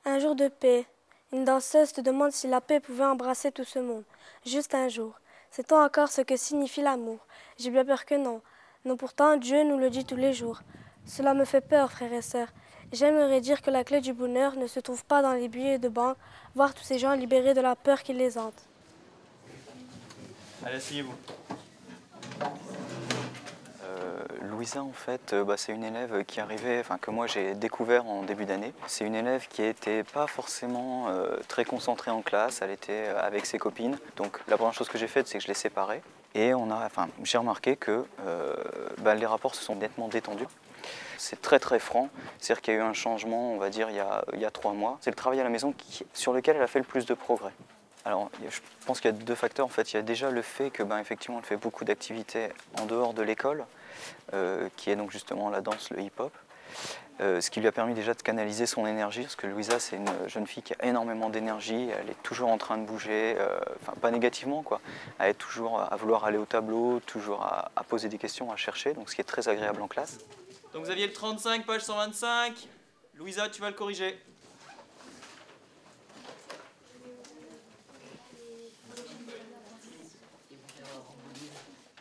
Un jour de paix. Une danseuse te demande si la paix pouvait embrasser tout ce monde. Juste un jour. Sait-on encore ce que signifie l'amour? J'ai bien peur que non. Non, pourtant, Dieu nous le dit tous les jours. Cela me fait peur, frères et sœurs. J'aimerais dire que la clé du bonheur ne se trouve pas dans les billets de banque, voir tous ces gens libérés de la peur qui les hante. Allez, asseyez-vous. Louisa, en fait, c'est une élève qui arrivait, que moi j'ai découvert en début d'année. C'est une élève qui n'était pas forcément très concentrée en classe, elle était avec ses copines. Donc la première chose que j'ai faite, c'est que je l'ai séparée. Et j'ai remarqué que les rapports se sont nettement détendus. C'est très très franc, c'est-à-dire qu'il y a eu un changement, on va dire, il y a 3 mois. C'est le travail à la maison sur lequel elle a fait le plus de progrès. Alors, je pense qu'il y a 2 facteurs. En fait, il y a déjà le fait que, effectivement, elle fait beaucoup d'activités en dehors de l'école, qui est donc justement la danse, le hip-hop, ce qui lui a permis déjà de canaliser son énergie, parce que Louisa, c'est une jeune fille qui a énormément d'énergie, elle est toujours en train de bouger, pas négativement, quoi. Elle est toujours à vouloir aller au tableau, toujours à poser des questions, à chercher, donc ce qui est très agréable en classe. Donc vous aviez le 35, page 125. Louisa, tu vas le corriger.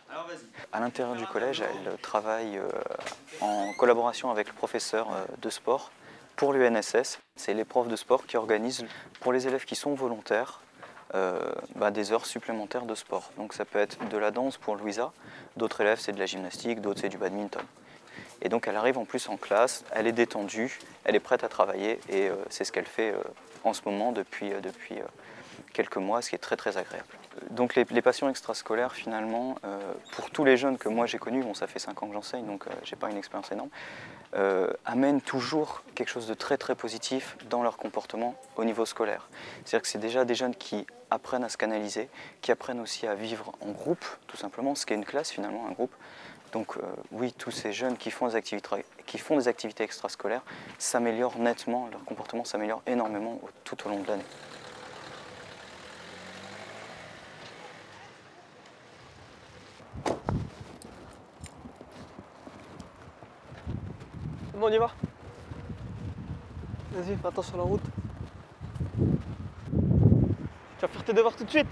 Alors vas-y. À l'intérieur du collège, elle travaille en collaboration avec le professeur de sport pour l'UNSS. C'est les profs de sport qui organisent pour les élèves qui sont volontaires des heures supplémentaires de sport. Donc ça peut être de la danse pour Louisa, d'autres élèves c'est de la gymnastique, d'autres c'est du badminton. Et donc elle arrive en plus en classe, elle est détendue, elle est prête à travailler et c'est ce qu'elle fait en ce moment depuis quelques mois, ce qui est très très agréable. Donc les passions extrascolaires finalement, pour tous les jeunes que moi j'ai connus, bon ça fait 5 ans que j'enseigne donc j'ai pas une expérience énorme, amènent toujours quelque chose de très très positif dans leur comportement au niveau scolaire. C'est-à-dire que c'est déjà des jeunes qui apprennent à se canaliser, qui apprennent aussi à vivre en groupe, tout simplement, ce qu'est une classe finalement, un groupe. Donc oui, tous ces jeunes qui font des activités extrascolaires s'améliorent nettement, leur comportement s'améliore énormément tout au long de l'année. Bon, on y va. Vas-y, fais attention à la route. Tu vas faire tes devoirs tout de suite.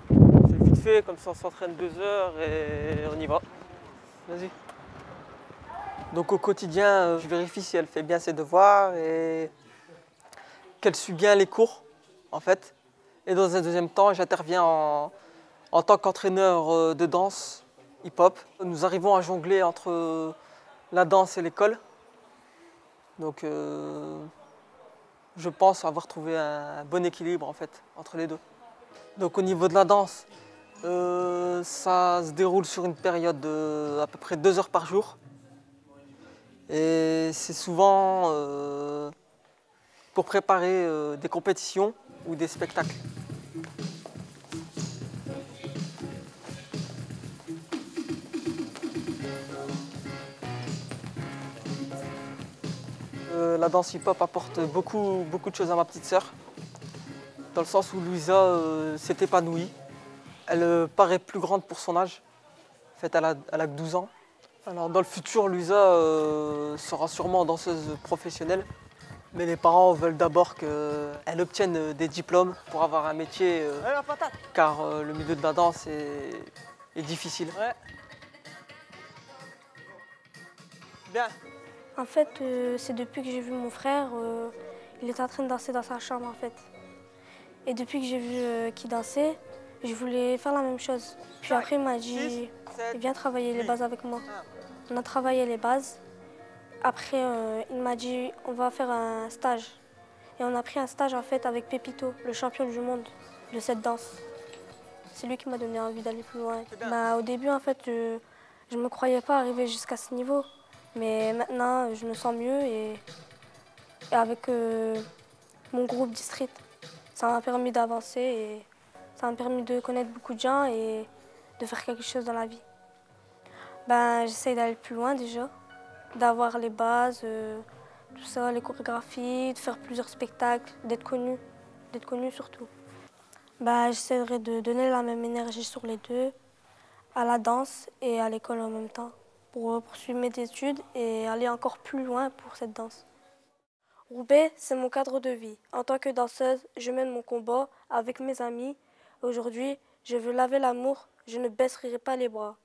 C'est vite fait, comme ça on s'entraîne 2 heures et on y va. Vas-y. Donc au quotidien, je vérifie si elle fait bien ses devoirs et qu'elle suit bien les cours, en fait. Et dans un deuxième temps, j'interviens en tant qu'entraîneur de danse hip-hop. Nous arrivons à jongler entre la danse et l'école. Donc je pense avoir trouvé un bon équilibre en fait entre les deux. Donc au niveau de la danse, ça se déroule sur une période de à peu près 2 heures par jour. Et c'est souvent pour préparer des compétitions ou des spectacles. La danse hip-hop apporte beaucoup de choses à ma petite sœur, dans le sens où Louisa s'est épanouie. Elle paraît plus grande pour son âge. En fait, elle a que 12 ans. Alors, dans le futur, Louisa sera sûrement danseuse professionnelle. Mais les parents veulent d'abord qu'elle obtienne des diplômes pour avoir un métier, car le milieu de la danse est difficile. Ouais. Bien. En fait, c'est depuis que j'ai vu mon frère, il était en train de danser dans sa chambre en fait. Et depuis que j'ai vu qu'il dansait, je voulais faire la même chose. Puis après, il m'a dit, viens travailler les bases avec moi. On a travaillé les bases. Après, il m'a dit, on va faire un stage. Et on a pris un stage en fait avec Pépito, le champion du monde de cette danse. C'est lui qui m'a donné envie d'aller plus loin. Au début, en fait, je ne me croyais pas arriver jusqu'à ce niveau. Mais maintenant, je me sens mieux et avec mon groupe District, ça m'a permis d'avancer et ça m'a permis de connaître beaucoup de gens et de faire quelque chose dans la vie. J'essaye d'aller plus loin déjà, d'avoir les bases, tout ça, les chorégraphies, de faire plusieurs spectacles, d'être connue surtout. J'essaierai de donner la même énergie sur les deux, à la danse et à l'école en même temps, pour poursuivre mes études et aller encore plus loin pour cette danse. Roubaix, c'est mon cadre de vie. En tant que danseuse, je mène mon combat avec mes amis. Aujourd'hui, je veux laver l'amour, je ne baisserai pas les bras.